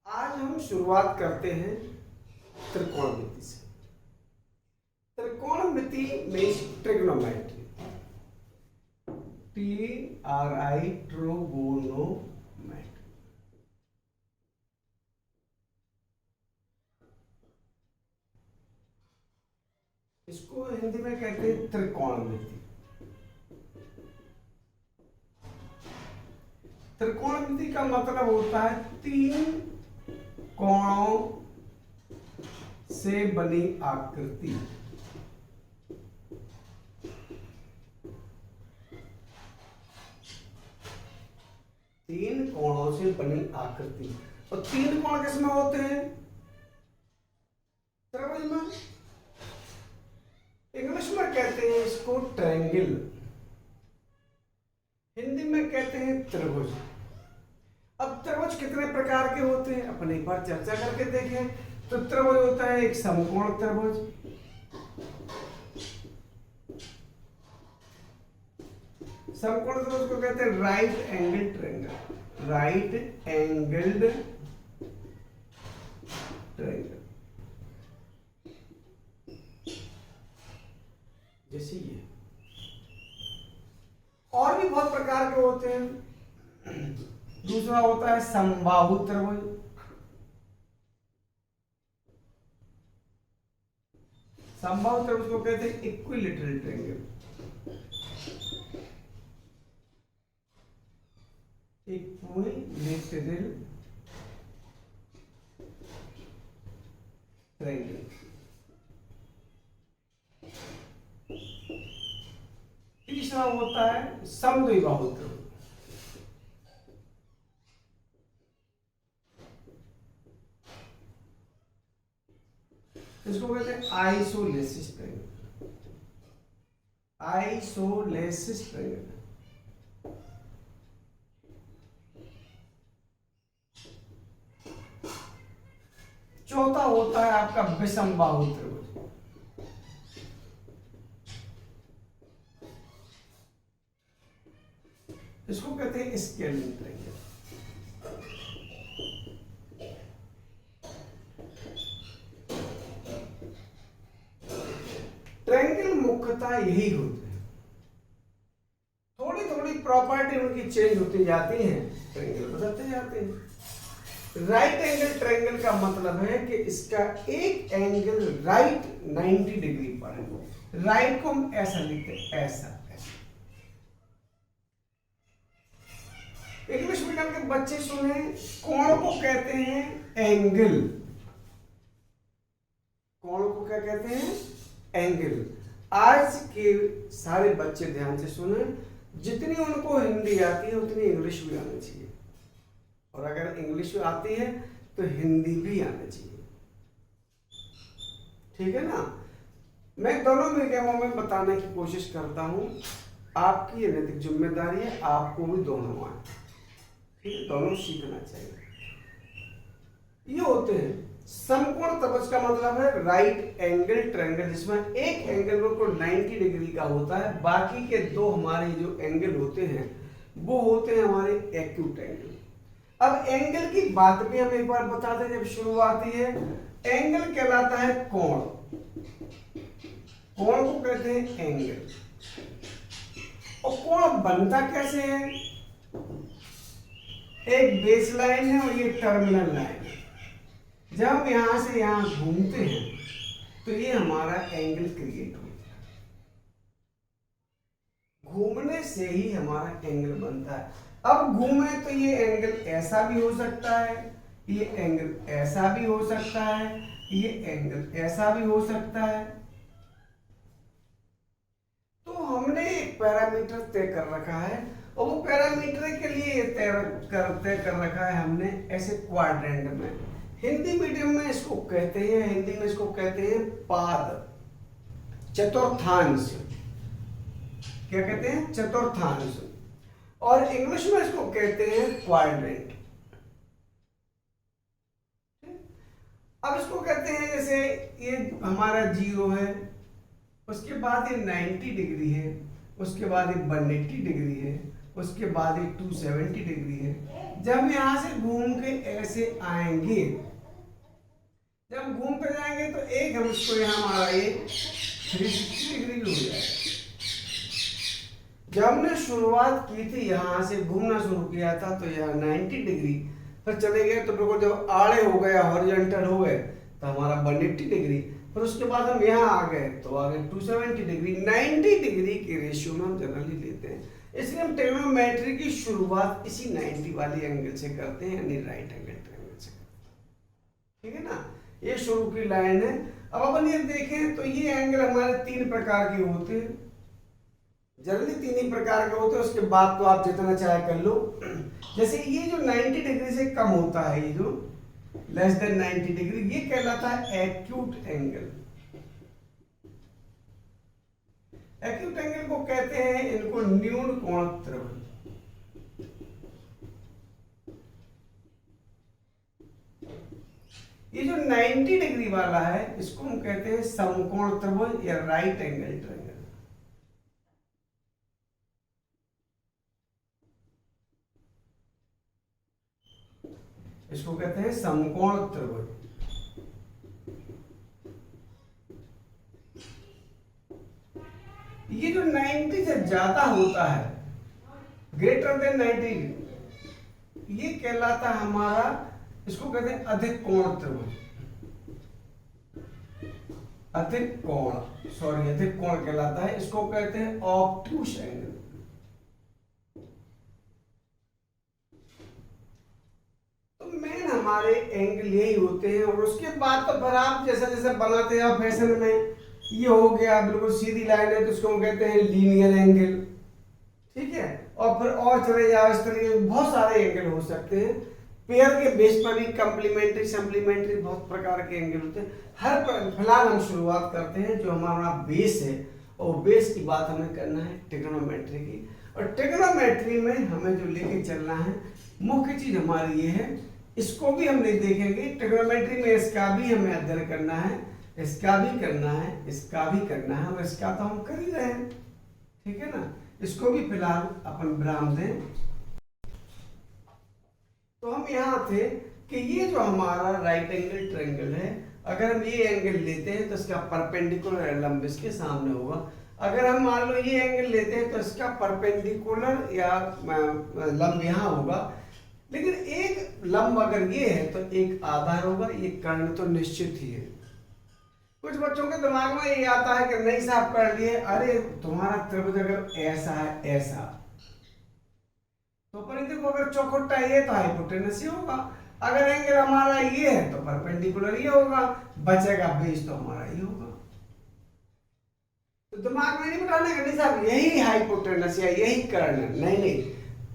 आज हम शुरुआत करते हैं त्रिकोणमिति से। त्रिकोणमिति मीन्स ट्रिग्नोमेट्री, TRI ट्रोगोनोमेट्री। इसको हिंदी में कहते हैं त्रिकोणमिति। त्रिकोणमिति का मतलब होता है तीन कोणों से बनी आकृति। तीन कोणों से बनी आकृति। और तीन कोण किसमें होते हैं? त्रिभुज में। इंग्लिश में कहते हैं इसको ट्रायंगल, हिंदी में कहते हैं त्रिभुज। अब त्रिभुज कितने प्रकार के होते हैं अपन एक बार चर्चा करके देखें। तो त्रिभुज होता है एक समकोण त्रिभुज, समकोण त्रिभुज को कहते हैं right angle triangle, right angled triangle, जैसे ये। और भी बहुत प्रकार के होते हैं। दूसरा होता है समबाहु त्रिभुज, समबाहु त्रिभुज को कहते हैं इक्विलैटरल ट्रायंगल, इक्विलैटरल ट्रायंगल। तीसरा होता है समद्विबाहु त्रिभुज, इसको कहते हैं आइसोलेसिस ट्रायंगल, आइसोलेसिस ट्रायंगल। चौथा होता है आपका विषमबाहु त्रिभुज, इसको कहते हैं स्केलिंग ट्रायंगल। ट्रायंगल मुख्यतः यही होते हैं, थोड़ी थोड़ी प्रॉपर्टी उनकी चेंज होती जाती है, ट्रायंगल बदलते जाते हैं। राइट एंगल ट्रायंगल का मतलब है कि इसका एक एंगल राइट 90 डिग्री पर है। राइट को हम ऐसा लिखते हैं, ऐसा ऐसा। इंग्लिश मीडियम के बच्चे सुने, कोण को कहते हैं एंगल, कोण को क्या कहते हैं? एंगल। आज के सारे बच्चे ध्यान से सुने, जितनी उनको हिंदी आती है उतनी इंग्लिश भी आनी चाहिए, और अगर इंग्लिश आती है तो हिंदी भी आनी चाहिए, ठीक है ना। मैं दोनों मीडियमों में बताने की कोशिश करता हूं, आपकी ये नैतिक जिम्मेदारी है, आपको भी दोनों आए, ठीक है, दोनों सीखना चाहिए। ये होते हैं समकोण त्रिभुज का मतलब है राइट एंगल ट्रायंगल, जिसमें एक एंगल बिल्कुल 90 डिग्री का होता है, बाकी के दो हमारे जो एंगल होते हैं वो होते हैं हमारे एक्यूट एंगल। अब एंगल की बात भी हम एक बार बता दें, जब शुरुआती है, एंगल कहलाता है कोण, कोण को कहते हैं एंगल। और कोण बनता कैसे है? एक बेस लाइन है और ये टर्मिनल लाइन है। जब हम यहां से यहां घूमते हैं तो ये हमारा एंगल क्रिएट होता है, घूमने से ही हमारा एंगल बनता है। अब घूमे तो ये एंगल ऐसा भी हो सकता है, ये एंगल ऐसा भी हो सकता है, ये एंगल ऐसा भी हो सकता है। तो हमने एक पैरामीटर तय कर रखा है, और वो पैरामीटर के लिए तय कर रखा है हमने ऐसे क्वाड्रेंट में। हिंदी मीडियम में इसको कहते हैं, हिंदी में इसको कहते हैं पाद, चतुर्थांश। क्या कहते हैं? चतुर्थांश। और इंग्लिश में इसको कहते हैं क्वाड्रेंट। अब इसको कहते हैं, जैसे ये हमारा 0 है, उसके बाद ये 90 डिग्री है, उसके बाद ये 180 डिग्री है, उसके बाद ये 270 डिग्री है। जब यहां से घूम के ऐसे आएंगे, जब घूम कर जाएंगे तो एक हम इसको यहाँ हमारा ये 360 डिग्री भी हो जाएगा। जब हमने शुरुआत की थी यहाँ से घूमना शुरू किया था तो यहाँ 90 डिग्री पर चले गए, तो बिल्कुल जब आड़े हो गए, हॉरिजॉन्टल हो गए तो हमारा 180 डिग्री, फिर उसके बाद हम यहाँ आ गए तो आ गए 270 डिग्री। 90 डिग्री के रेशियो में हम जनरली लेते हैं, इसलिए हम ट्रिग्नोमेट्री की शुरुआत इसी 90 वाली एंगल से करते हैं, यानी राइट एंगल ट्रायंगल से। ठीक है ना, ये शुरू की लाइन है। अब अपन ये देखें तो ये एंगल हमारे 3 प्रकार के होते हैं, जनरली 3 ही प्रकार के होते हैं, उसके बाद तो आप जितना चाहे कर लो। जैसे ये जो 90 डिग्री से कम होता है, ये जो लेस देन 90 डिग्री, ये कहलाता है एक्यूट एंगल। एक्यूट एंगल को कहते हैं इनको न्यून कोण त्रिभुज। ये जो 90 डिग्री वाला है इसको हम कहते हैं समकोण त्रिभुज या राइट एंगल ट्रायंगल। इसको कहते हैं समकोण त्रिभुज। ये जो 90 से ज्यादा होता है, ग्रेटर देन 90, ये कहलाता है हमारा, इसको कहते हैं अधिक कोण त्रिभुज। अधिक कोण कहलाता है, इसको कहते हैं ऑब्टूस एंगल। हमारे एंगल यही होते हैं, और उसके बाद तो फिर आप जैसा जैसा बनाते हैं फैशन में, ये हो गया बिल्कुल सीधी लाइन है तो उसको हम कहते हैं लीनियर एंगल। ठीक है, और फिर और चले जाओ इस तरीके बहुत सारे एंगल हो सकते हैं। पेयर के बेस पर भी कंप्लीमेंट्री सप्लीमेंट्री बहुत प्रकार के एंगल होते हैं। हर फिलहाल हम शुरुआत करते हैं जो हमारा बेस है, और बेस की बात हमें करना है ट्रिग्नोमेट्री की। और ट्रिग्नोमेट्री में हमें जो लेके चलना है मुख्य चीज हमारी ये है, इसको भी हम नहीं देखेंगे ट्रिग्नोमेट्री में, इसका भी हमें अध्ययन करना है, इसका भी करना है, इसका भी करना है, और इसका तो हम कर ही रहे हैं। ठीक है ना, इसको भी फिलहाल अपन विराम दें। तो हम यहाँ थे कि ये जो हमारा राइट एंगल ट्रायंगल है, अगर हम ये एंगल लेते हैं तो इसका परपेंडिकुलर लंब इसके सामने होगा। अगर हम मान लो ये एंगल लेते हैं तो इसका परपेंडिकुलर या लंब यहाँ होगा, लेकिन एक लंब अगर ये है तो एक आधार होगा, ये कर्ण तो निश्चित ही है। कुछ बच्चों के दिमाग में ये आता है कि नहीं साहब कर लिए, अरे तुम्हारा त्रिभुज अगर ऐसा है ऐसा, तो परिधि को अगर चौखुट्टा ये तो हाइपोटेनस ही होगा, अगर एंगल हमारा ये है तो परपेंडिकुलर ये होगा, बचेगा बेस तो हमारा ये होगा। तो दिमाग में नहीं बिठाने का नहीं साहब यही हाइपोटेनस या यही कर्ण, नहीं,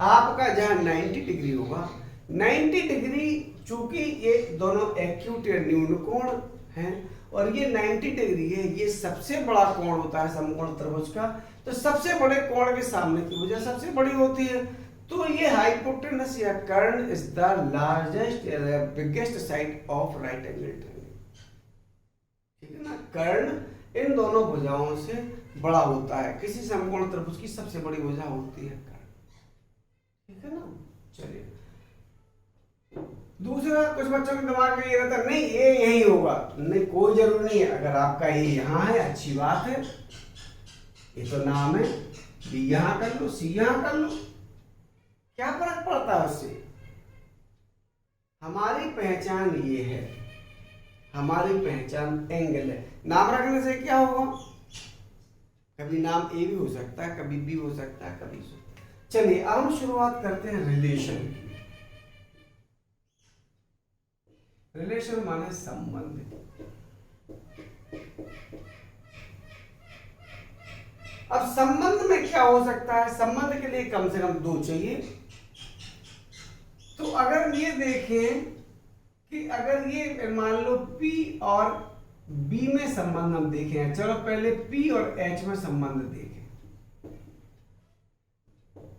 आपका जहां 90 डिग्री होगा, 90 डिग्री चूंकि ये दोनों एक्यूट या न्यून कोण हैं और ये 90 डिग्री है, ये सबसे बड़ा कोण होता है समकोण त्रिभुज का, तो सबसे बड़े कोण के सामने की भुजा सबसे बड़ी होती है, तो ये हाइपोटेनस या कर्ण इज द लार्जेस्ट या biggest side of right angle triangle. ठीक है ना, कर्ण इन दोनों भुजाओं से बड़ा होता है, किसी समकोण त्रिभुज की सबसे बड़ी भुजा होती है। ठीक है ना, चलिए दूसरा, कुछ बच्चों के दिमाग में ये रहता है नहीं ये यही होगा, नहीं कोई जरूरी नहीं है, अगर आपका ये यहाँ है अच्छी बात है, ये तो नाम है, बी यहाँ कर लो सी यहाँ कर लो, क्या फर्क पड़ता है उससे। हमारी पहचान ये है, हमारी पहचान एंगल है। नाम रखने से क्या होगा, कभी नाम ए भी हो सकता है, कभी बी हो सकता है, कभी सी। चलिए अब हम शुरुआत करते हैं रिलेशन की। रिलेशन माने संबंध। अब संबंध में क्या हो सकता है, संबंध के लिए कम से कम 2 चाहिए। तो अगर ये देखें कि अगर ये मान लो P और B में संबंध हम देखें, चलो पहले P और H में संबंध देखें,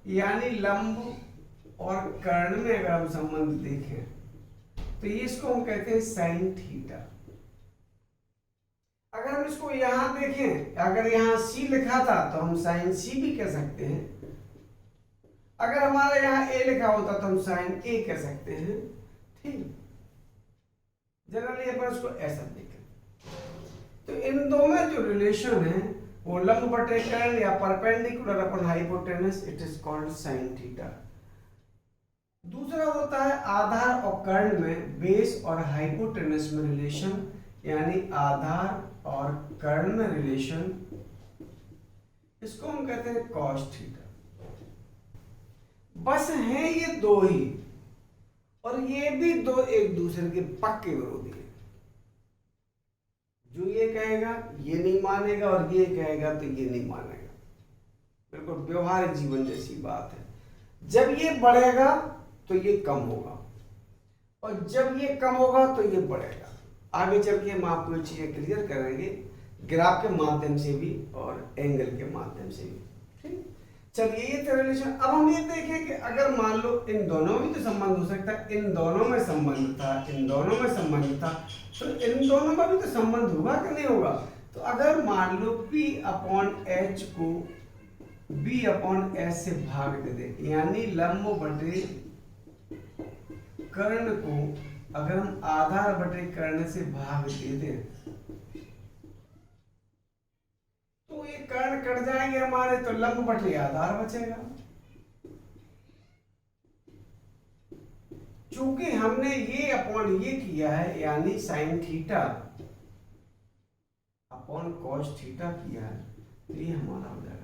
यानी लंब और कर्ण में अगर हम संबंध देखें तो ये इसको हम कहते हैं साइन थीटा। अगर हम इसको यहां देखें, अगर यहां C लिखा था तो हम साइन C भी कह सकते हैं, अगर हमारे यहाँ ए लिखा होता तो हम साइन ए कह सकते हैं, ठीक। जनरली अपन उसको ऐसा देखें। तो इन दो में जो रिलेशन है वो लंब बटे कर्ण या perpendicular upon hypotenuse, it is called sine theta. दूसरा होता है आधार और कर्ण में बेस और हाइपोटेनस में रिलेशन, यानी आधार और कर्ण में रिलेशन, इसको हम कहते हैं कॉस थीटा। बस हैं ये दो ही, और ये भी दो एक दूसरे के पक्के विरोधी हैं। जो ये कहेगा ये नहीं मानेगा, और ये कहेगा तो ये नहीं मानेगा। बिल्कुल व्यवहारिक जीवन जैसी बात है। जब ये बढ़ेगा तो ये कम होगा, और जब ये कम होगा तो ये बढ़ेगा। आगे चल के हम आपको ये चीजें क्लियर करेंगे, ग्राफ के माध्यम से भी और एंगल के माध्यम से भी, ठीक। चलिए ये तो रिलेशन। अब हम ये देखें कि अगर मान लो इन दोनों में तो संबंध हो सकता है, इन दोनों में संबंध था, इन दोनों में संबंध था, तो इन दोनों में भी तो संबंध होगा कि नहीं होगा। तो अगर मान लो P अपॉन H को B अपॉन S से भाग दे दे, यानी लंब बटे कर्ण को अगर हम आधार बटे कर्ण से भाग दे दें, तो ये कर्ण कट जाएंगे हमारे, तो लंब बटे आधार बचेगा। चूंकि हमने ये अपॉन ये किया है, यानी sine theta upon cos theta किया है, तो ये हमारा हो जाएगा।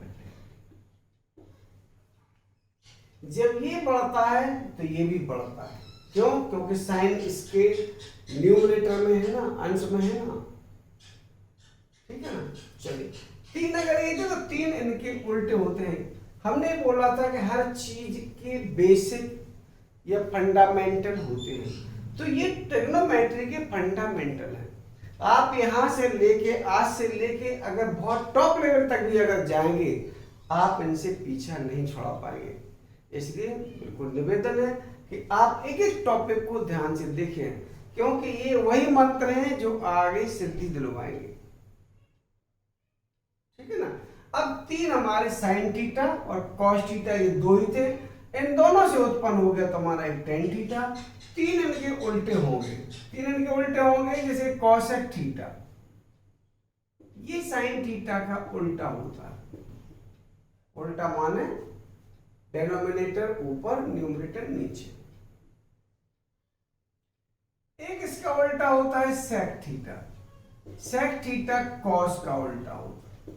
जब ये बढ़ता है तो ये भी बढ़ता है, क्यों? क्योंकि साइन इसके न्यूमरेटर में है ना, अंश में है ना, ठीक है ना। चलिए तीन अगर ये थे तो तीन इनके उल्टे होते हैं। हमने बोला था कि हर चीज के बेसिक या फंडामेंटल होते हैं, तो ये ट्रिग्नोमेट्री के फंडामेंटल है। आप यहां से लेके आज से लेके अगर बहुत टॉप लेवल तक भी अगर जाएंगे, आप इनसे पीछा नहीं छुड़ा पाएंगे। इसलिए बिल्कुल निवेदन है कि आप एक एक टॉपिक को ध्यान से देखें, क्योंकि ये वही मंत्र हैं जो आगे सिद्धि दिलवाएंगे, ठीक है ना। अब तीन हमारे साइन थीटा और कॉस थीटा ये दो ही थे, इन दोनों से उत्पन्न हो गया तो हमारा एक टेन थीटा। तीन इनके उल्टे होंगे, तीन इनके उल्टे होंगे, जैसे कॉसेक थीटा, ये साइन थीटा का उल्टा होता है। उल्टा माने डेनोमिनेटर ऊपर न्यूमरेटर नीचे। एक इसका उल्टा होता है sec theta, sec theta cos का उल्टा होता है।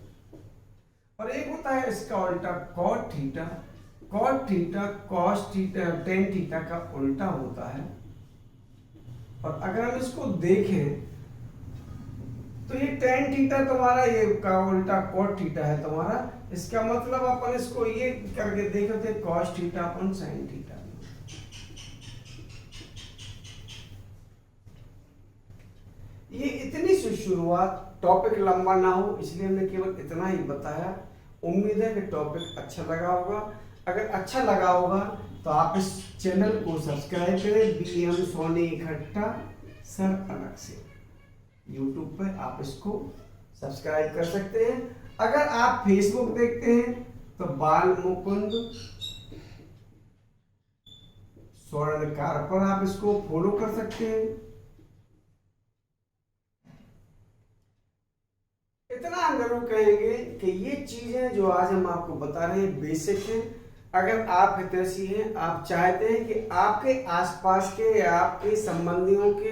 और एक होता है इसका उल्टा cot theta, cot theta cos theta tan theta का उल्टा होता है। और अगर हम इसको देखें तो ये टेन थीटा तुम्हारा ये का उल्टा कॉट थीटा है तुम्हारा, इसका मतलब अपन इसको ये करके देखे थे कॉस थीटा अपन साइन थीटा। ये इतनी सी शुरुआत, टॉपिक लंबा ना हो इसलिए हमने केवल इतना ही बताया। उम्मीद है कि टॉपिक अच्छा लगा होगा। अगर अच्छा लगा होगा तो आप इस चैनल को सब्सक्राइब करें, BM सोनी इकट्ठा सर अलग से, YouTube पे आप इसको सब्सक्राइब कर सकते हैं। अगर आप फेसबुक देखते हैं तो बाल मुकुंद स्वर्णकार पर आप इसको फॉलो कर सकते हैं। इतना हम जरूर कहेंगे कि ये चीजें जो आज हम आपको बता रहे हैं बेसिक हैं। अगर आप हितैषी हैं, आप चाहते हैं कि आपके आसपास के या आपके संबंधियों के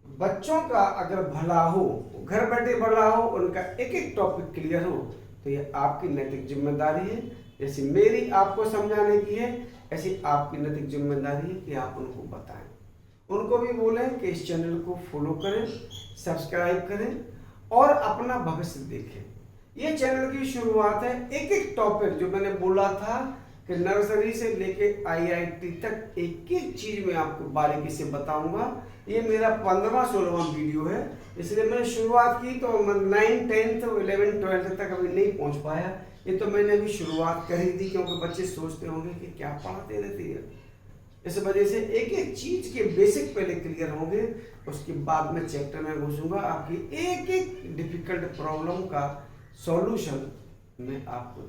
बच्चों का अगर भला हो, घर बैठे भला हो, उनका एक एक टॉपिक क्लियर हो, तो ये आपकी नैतिक जिम्मेदारी है। जैसे मेरी आपको समझाने की है, ऐसी आपकी नैतिक जिम्मेदारी है कि आप उनको बताएं। उनको भी बोलें कि इस चैनल को फॉलो करें, सब्सक्राइब करें और अपना भविष्य देखें। ये चैनल की शुरुआत है, एक एक टॉपिक जो मैंने बोला था कि नर्सरी से लेके IIT तक एक एक चीज में आपको बारीकी से बताऊंगा। ये मेरा 15वां-16वां वीडियो है, इसलिए मैंने शुरुआत की तो 9, 10, 11, 12 तक अभी नहीं पहुंच पाया। ये तो मैंने अभी शुरुआत करी थी, क्योंकि बच्चे सोचते होंगे कि क्या पढ़ाते रहते हैं। इस वजह से एक एक चीज के बेसिक पहले क्लियर होंगे, उसके बाद में चैप्टर में घुसूंगा। आपकी एक एक डिफिकल्ट प्रॉब्लम का सॉल्यूशन मैं आपको